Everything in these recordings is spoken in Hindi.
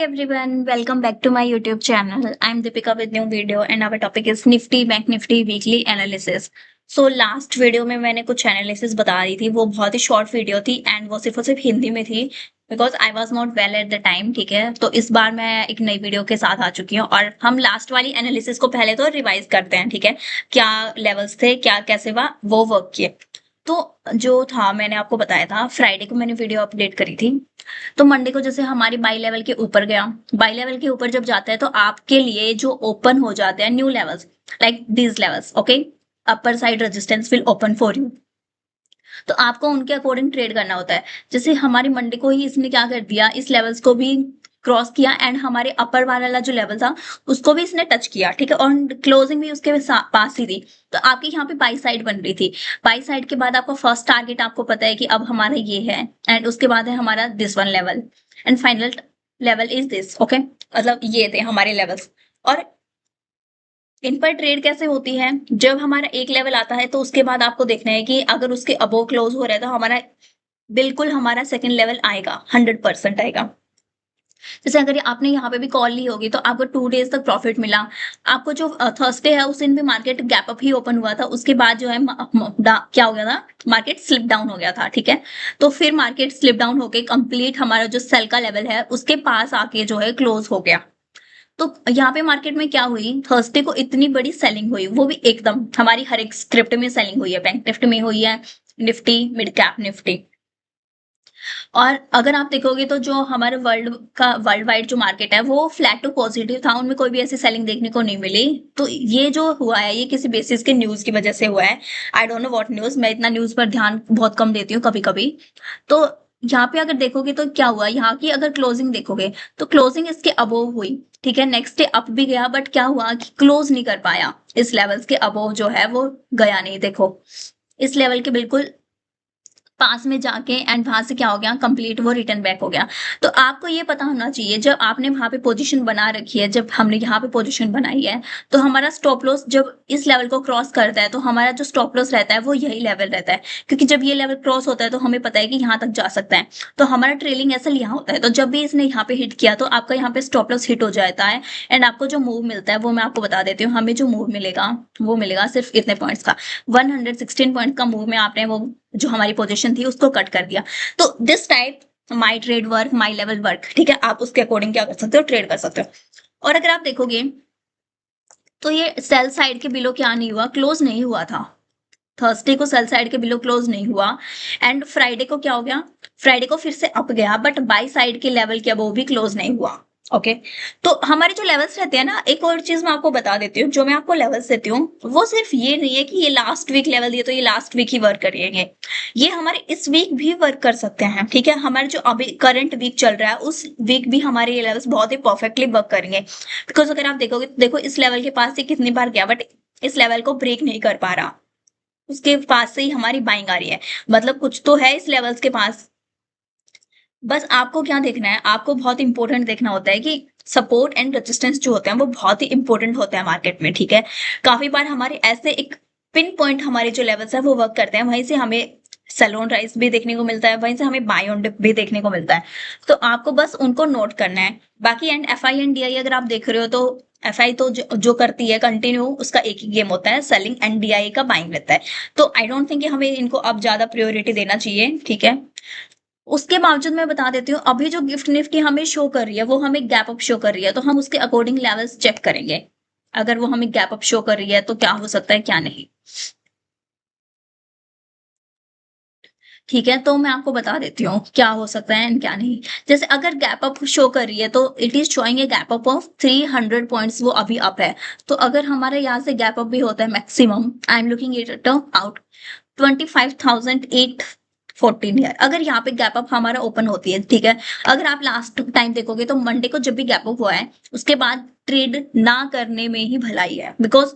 Everyone, welcome back to my YouTube channel. I'm Deepika with new video and our topic is Nifty Bank Nifty Weekly Analysis. So last video में मैंने कुछ एनालिसिस बता रही थी, वो बहुत ही शॉर्ट वीडियो थी एंड वो सिर्फ और सिर्फ हिंदी में थी because I was not well at the time. ठीक है, तो इस बार मैं एक नई वीडियो के साथ आ चुकी हूँ और हम लास्ट वाली एनालिसिस को पहले तो रिवाइज करते हैं। ठीक है, क्या लेवल्स थे, क्या कैसे वो वर्क किए। तो जो था मैंने आपको बताया था, फ्राइडे को मैंने वीडियो अपडेट करी थी। तो मंडे को जैसे हमारी बाई लेवल के ऊपर गया, बाई लेवल के ऊपर जब जाता है तो आपके लिए जो ओपन हो जाते हैं new levels like these levels, okay, upper side resistance will open for you. तो आपको उनके अकॉर्डिंग ट्रेड करना होता है। जैसे हमारी मंडे को ही इसने क्या कर दिया, इस लेवल्स को भी क्रॉस किया एंड हमारे अपर वाला जो लेवल था उसको भी इसने टच किया। ठीक है, और क्लोजिंग भी उसके पास ही थी। तो आपकी यहाँ पे बाई साइड बन रही थी। बाई साइड के बाद आपका फर्स्ट टारगेट आपको पता है कि अब हमारा ये है एंड उसके बाद है हमारा this one level and final level is this. Okay, मतलब ये थे हमारे लेवल्स। और इन पर ट्रेड कैसे होती है, जब हमारा एक लेवल आता है तो उसके बाद आपको देखना है कि अगर उसके अबोव क्लोज हो रहा है तो हमारा बिल्कुल हमारा सेकंड लेवल आएगा, 100% आएगा। जैसे अगर आपने यहाँ पे भी कॉल ली होगी तो आपको 2 डेज तक प्रॉफिट मिला। आपको जो थर्सडे है उस दिन भी मार्केट गैप अप ही ओपन हुआ था, उसके बाद जो है क्या हो गया था, मार्केट स्लिप डाउन हो गया था। ठीक है, तो फिर मार्केट स्लिप डाउन होके कंप्लीट हमारा जो सेल का लेवल है उसके पास आके जो है क्लोज हो गया। तो यहाँ पे मार्केट में क्या हुई, थर्सडे को इतनी बड़ी सेलिंग हुई, वो भी एकदम हमारी हर एक स्क्रिप्ट में सेलिंग हुई है। बैंक निफ्टी में हुई है, निफ्टी मिड कैप निफ्टी। और अगर आप देखोगे तो जो हमारे वर्ल्ड वाइड जो मार्केट है वो फ्लैट टू पॉजिटिव था, उनमें कोई भी ऐसी सेलिंग देखने को नहीं मिली। तो ये जो हुआ है ये किसी बेसिस के न्यूज की वजह से हुआ है। I don't know what news, मैं इतना न्यूज पर ध्यान बहुत कम देती हूँ कभी कभी। तो यहाँ पे अगर देखोगे तो क्या हुआ, यहाँ की अगर क्लोजिंग देखोगे तो क्लोजिंग इसके अबोव हुई। ठीक है, नेक्स्ट डे अप भी गया बट क्या हुआ कि क्लोज नहीं कर पाया, इस लेवल्स के अबोव जो है वो गया नहीं। देखो इस लेवल के बिल्कुल पास में जाके एंड वहां से क्या हो गया, कंप्लीट वो रिटर्न बैक हो गया। तो आपको ये पता होना चाहिए, जब आपने वहां पे पोजीशन बना रखी है, जब हमने यहाँ पे पोजीशन बनाई है तो हमारा स्टॉप लॉस जब इस लेवल को क्रॉस करता है तो हमारा जो स्टॉप लॉस रहता है वो यही लेवल रहता है। क्योंकि जब ये लेवल क्रॉस होता है तो हमें पता है कि यहाँ तक जा सकता है, तो हमारा ट्रेलिंग एसल यहाँ होता है। तो जब भी इसने यहाँ पे हिट किया तो आपका यहाँ पे स्टॉप लॉस हिट हो जाता है एंड आपको जो मूव मिलता है वो मैं आपको बता देती हूँ। हमें जो मूव मिलेगा वो मिलेगा सिर्फ इतने पॉइंट्स का, 116 पॉइंट का मूव में आपने वो जो हमारी पोजीशन थी उसको कट कर दिया। तो this type my trade work, my level work. ठीक है, आप उसके अकॉर्डिंग क्या कर सकते हो, ट्रेड कर सकते हो। और अगर आप देखोगे तो ये सेल साइड के बिलो क्या नहीं हुआ, क्लोज नहीं हुआ था। थर्सडे को सेल साइड के बिलो क्लोज नहीं हुआ एंड फ्राइडे को क्या हो गया, फ्राइडे को फिर से अप गया बट बाई साइड के लेवल के अबोव भी क्लोज नहीं हुआ। ओके, तो हमारे जो लेवल्स रहते हैं ना, एक और चीज मैं आपको बता देती हूँ, जो मैं आपको लेवल्स देती हूँ वो सिर्फ ये नहीं है कि ये लास्ट वीक लेवल दिए तो ये लास्ट वीक ही वर्क करेंगे, ये हमारे इस वीक भी वर्क कर सकते हैं। ठीक है, हमारे जो अभी करंट वीक चल रहा है उस वीक भी हमारे ये लेवल्स बहुत ही परफेक्टली वर्क करेंगे। बिकॉज अगर आप देखोगे तो देखो इस लेवल के पास से कितनी बार गया बट इस लेवल को ब्रेक नहीं कर पा रहा, उसके पास से ही हमारी बाइंग आ रही है, मतलब कुछ तो है इस लेवल्स के पास। बस आपको क्या देखना है, आपको बहुत इंपॉर्टेंट देखना होता है कि सपोर्ट एंड रेजिस्टेंस जो होते हैं वो बहुत ही इंपॉर्टेंट होते हैं मार्केट में। ठीक है, काफी बार हमारे ऐसे एक पिन पॉइंट हमारे जो लेवल्स है वो वर्क करते हैं, वहीं से हमें सेल ऑन राइज भी देखने को मिलता है, वहीं से हमें बाय ऑन डिप भी देखने को मिलता है। तो आपको बस उनको नोट करना है। बाकी and F I and D I अगर आप देख रहे हो तो एफ आई तो जो करती है कंटिन्यू, उसका एक ही गेम होता है, सेलिंग, एंड डी आई का बाइंग रहता है। तो आई डोंट थिंक हमें इनको अब ज्यादा प्रायोरिटी देना चाहिए। ठीक है, उसके बावजूद मैं बता देती हूँ, अभी जो गिफ्ट निफ्टी हमें शो कर रही है वो हमें गैप अप शो कर रही है, तो हम उसके अकॉर्डिंग लेवल्स चेक करेंगे। अगर वो हमें गैप अप शो कर रही है तो क्या हो सकता है क्या नहीं। ठीक है, तो मैं आपको बता देती हूँ क्या हो सकता है एंड क्या नहीं। जैसे अगर गैप अप शो कर रही है तो it is showing a gap up of 300 points, वो अभी अप है। तो अगर हमारे यहाँ से गैप अप भी होता है maximum, I am looking it out 25,814 year, अगर यहाँ पे गैप अप हमारा ओपन होती है। ठीक है, अगर आप लास्ट टाइम देखोगे तो मंडे को जब भी गैप अप हुआ है उसके बाद ट्रेड ना करने में ही भलाई है। बिकॉज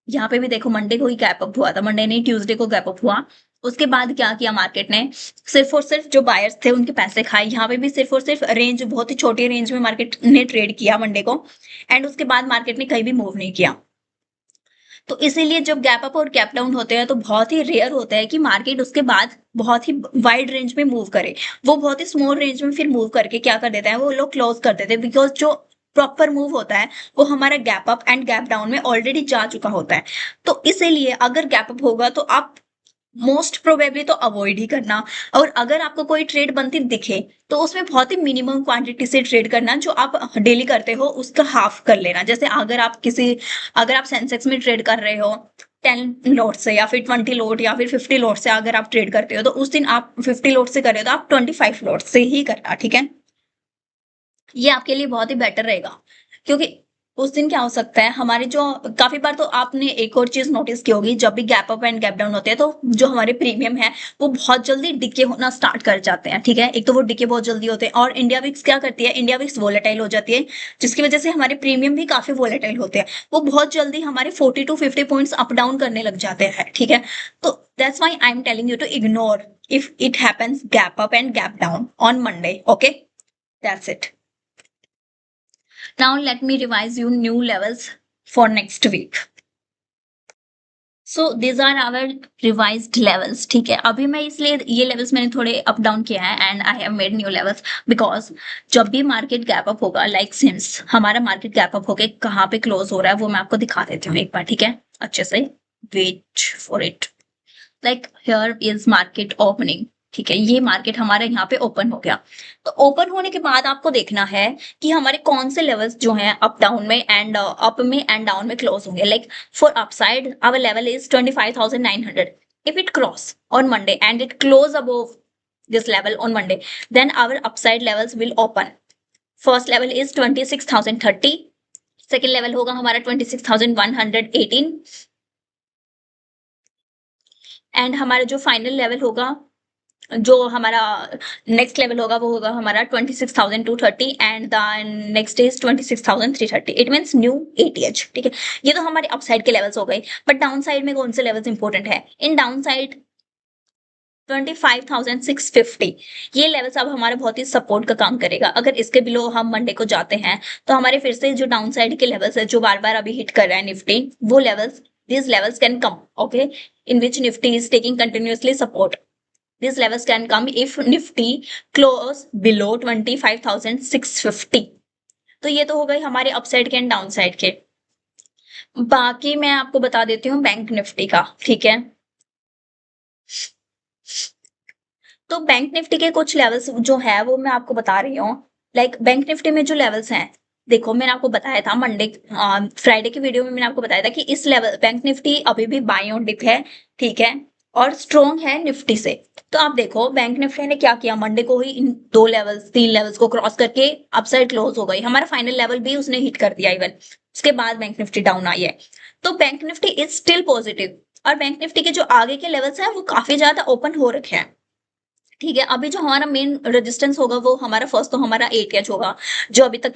यहाँ पे भी देखो मंडे को ही गैप अप हुआ था, मंडे नहीं ट्यूसडे को गैप अप हुआ। उसके बाद क्या किया मार्केट ने, सिर्फ और सिर्फ जो बायर्स थे उनके पैसे खाए। यहाँ पे भी सिर्फ और सिर्फ रेंज, बहुत ही छोटी रेंज में मार्केट ने ट्रेड किया मंडे को एंड उसके बाद मार्केट ने कहीं भी मूव नहीं किया। तो इसीलिए जब गैप अप और गैप डाउन होते हैं तो बहुत ही रेयर होता है कि मार्केट उसके बाद बहुत ही वाइड रेंज में मूव करे। वो बहुत ही स्मॉल रेंज में फिर मूव करके क्या कर देते हैं, वो लोग क्लोज कर देते हैं, बिकॉज जो प्रॉपर मूव होता है वो हमारा gap up and gap down में ऑलरेडी जा चुका होता है। तो इसीलिए अगर गैप अप होगा तो आप मोस्ट प्रोबेबली तो अवॉइड ही करना। और अगर आपको कोई ट्रेड बनती दिखे तो उसमें बहुत ही मिनिमम क्वांटिटी से ट्रेड करना, जो आप डेली करते हो उसका हाफ कर लेना। जैसे अगर आप सेंसेक्स में ट्रेड कर रहे हो 10 लोट से या फिर 20 लोट या फिर 50 लोट से अगर आप ट्रेड करते हो, तो उस दिन आप 50 लोट से कर रहे हो तो आप 25 लोट से ही करना, ठीक है। ये आपके लिए बहुत ही बेटर रहेगा, क्योंकि उस दिन क्या हो सकता है हमारे जो काफी बार तो आपने एक और चीज नोटिस की होगी, जब भी gap up and gap down होते हैं तो जो हमारे प्रीमियम है वो बहुत जल्दी डिके होना स्टार्ट कर जाते हैं, ठीक है। एक तो वो डिके बहुत जल्दी होते हैं, और इंडिया विक्स क्या करती है, इंडिया विक्स वोलेटाइल हो जाती है, जिसकी वजह से हमारे प्रीमियम भी काफी वोलेटाइल होते हैं। वो बहुत जल्दी हमारे 40 to 50 पॉइंट्स अप डाउन करने लग जाते हैं, ठीक है। तो that's why I am telling you to ignore if it happens gap up and gap down on Monday, okay. That's it. Now let me revise you new levels for next week. So these are our revised levels, ठीक है। अभी मैं इसलिए ये levels मैंने थोड़े अप डाउन किया है and I have made new levels because जब भी मार्केट गैप अप होगा, like since हमारा मार्केट गैप अप होके कहाँ पे क्लोज हो रहा है वो मैं आपको दिखा देती हूँ एक बार, ठीक है, अच्छे से। Wait for it. Like here is market opening, ठीक है। ये मार्केट हमारे यहाँ पे ओपन हो गया। तो ओपन होने के बाद आपको देखना है कि हमारे कौन से लेवल्स जो हैं अप डाउन में एंड अप में एंड डाउन में क्लोज होंगे। Like for upside our level is 25,900। If it cross on Monday and it close above this level on Monday, then our upside levels will open. First level is 26,030, second level होगा हमारा 26,118 एंड हमारा जो फाइनल लेवल होगा, जो हमारा नेक्स्ट लेवल होगा वो होगा हमारा 26,230 and the next is 26,330। It means new ATH, ठीक है। ये तो हमारे अपसाइड के लेवल्स हो गए, बट डाउन साइड में कौन से लेवल्स इंपॉर्टेंट है? इन डाउन साइड 25,650 ये लेवल्स अब हमारा बहुत ही सपोर्ट का काम करेगा। अगर इसके बिलो हम मंडे को जाते हैं तो हमारे फिर से जो डाउन साइड के लेवल्स है जो बार बार अभी हिट कर रहा है निफ्टी, वो levels, these levels can come, okay, in which nifty is taking continuously support. These levels can come if nifty close below 25,650। तो ये तो हो गई हमारे अपसाइड के एंड डाउन साइड के। बाकी मैं आपको बता देती हूँ बैंक निफ्टी का, ठीक है। तो बैंक निफ्टी के कुछ लेवल्स जो है वो मैं आपको बता रही हूँ। लाइक बैंक निफ्टी में जो लेवल्स हैं, देखो मैंने आपको बताया था फ्राइडे की वीडियो में मैंने आपको बताया था कि इस लेवल बैंक निफ्टी अभी भी बाई ऑन डिप है, ठीक है, और स्ट्रॉन्ग है निफ्टी से। तो आप देखो बैंक निफ्टी ने क्या किया, मंडे को ही इन 3 लेवल्स को क्रॉस करके अपसाइड क्लोज हो गई। हमारा फाइनल लेवल भी उसने हिट कर दिया इवन, उसके बाद बैंक निफ्टी डाउन आई है। तो bank Nifty is still positive, और बैंक निफ्टी के जो आगे के लेवल्स हैं वो काफी ज्यादा ओपन हो रखे हैं, ठीक है। अभी जो हमारा मेन रेजिस्टेंस होगा वो हमारा फर्स्ट तो हमारा एटीएच होगा, जो अभी तक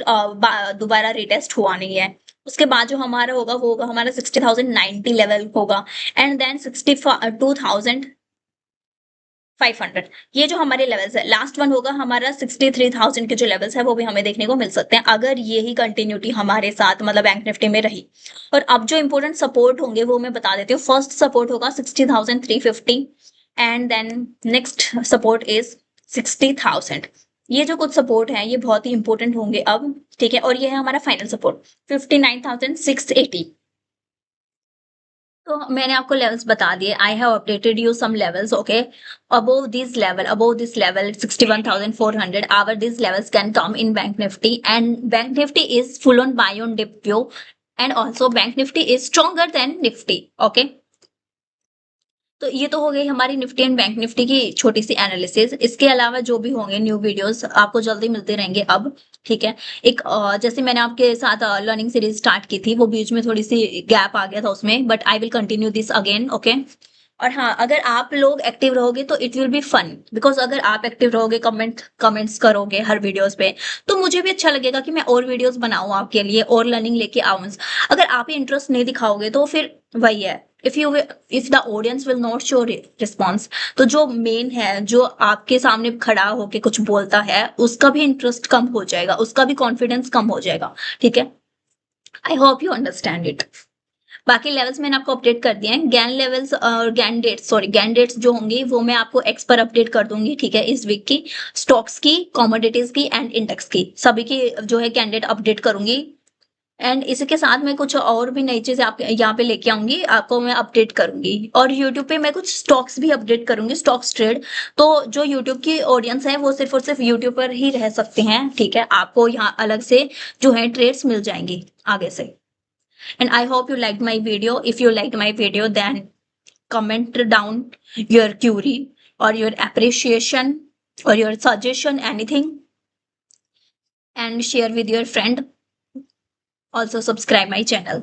दोबारा रिटेस्ट हुआ नहीं है। उसके बाद जो हमारा होगा वो होगा हमारा 60,090 लेवल होगा, एंड देन 62,500। ये जो हमारे लेवल्स है, लास्ट वन होगा हमारा 63,000 के जो लेवल्स है वो भी हमें देखने को मिल सकते हैं अगर ये ही कंटिन्यूटी हमारे साथ मतलब बैंक निफ्टी में रही। और अब जो इंपॉर्टेंट सपोर्ट होंगे वो मैं बता देती हूँ। फर्स्ट सपोर्ट होगा 60,350 and then next support is 60,000। ये जो कुछ सपोर्ट है ये बहुत ही इंपॉर्टेंट होंगे अब, ठीक है। और ये है हमारा फाइनल सपोर्ट 59,680। तो मैंने आपको लेवल्स बता दिए। I have updated you some levels, okay. above this level 61,400 our these levels can come in bank nifty, and bank nifty is full on buy on dip view, and also bank nifty is stronger than nifty, okay। तो ये तो हो गई हमारी निफ्टी एंड बैंक निफ्टी की छोटी सी एनालिसिस। इसके अलावा जो भी होंगे न्यू वीडियोस आपको जल्दी मिलते रहेंगे अब, ठीक है। एक जैसे मैंने आपके साथ लर्निंग सीरीज स्टार्ट की थी, वो बीच में थोड़ी सी गैप आ गया था उसमें, but I will continue this again, okay. और हाँ, अगर आप लोग एक्टिव रहोगे तो it will be fun, because अगर आप एक्टिव रहोगे, कमेंट्स करोगे हर वीडियोस पे, तो मुझे भी अच्छा लगेगा कि मैं और वीडियोस बनाऊं आपके लिए और लर्निंग लेके आऊं। अगर आप ही इंटरेस्ट नहीं दिखाओगे तो फिर वही है, if the audience will not show response, तो जो मेन है, जो आपके सामने खड़ा होके कुछ बोलता है, उसका भी इंटरेस्ट कम हो जाएगा, उसका भी कॉन्फिडेंस कम हो जाएगा, ठीक है। I hope you understand it. बाकी लेवल्स मैंने आपको अपडेट कर दिए हैं। गैन लेवल्स और गैन डेट्स जो होंगी वो मैं आपको एक्स पर अपडेट कर दूंगी, ठीक है, इस वीक की स्टॉक्स की, कमोडिटीज की एंड इंडेक्स की, सभी की जो है कैंडिडेट अपडेट करूंगी। एंड इसके साथ मैं कुछ और भी नई चीजें आप यहाँ पे लेके आऊंगी, आपको मैं अपडेट करूंगी। और यूट्यूब पे मैं कुछ स्टॉक्स भी अपडेट करूंगी, स्टॉक्स ट्रेड। तो जो यूट्यूब की ऑडियंस है वो सिर्फ और सिर्फ यूट्यूब पर ही रह सकते हैं, ठीक है, आपको यहाँ अलग से जो है ट्रेड्स मिल जाएंगी आगे से। And I hope you liked my video. If you liked my video, then comment down your query or your appreciation or your suggestion, anything, and share with your friend. Also subscribe my channel.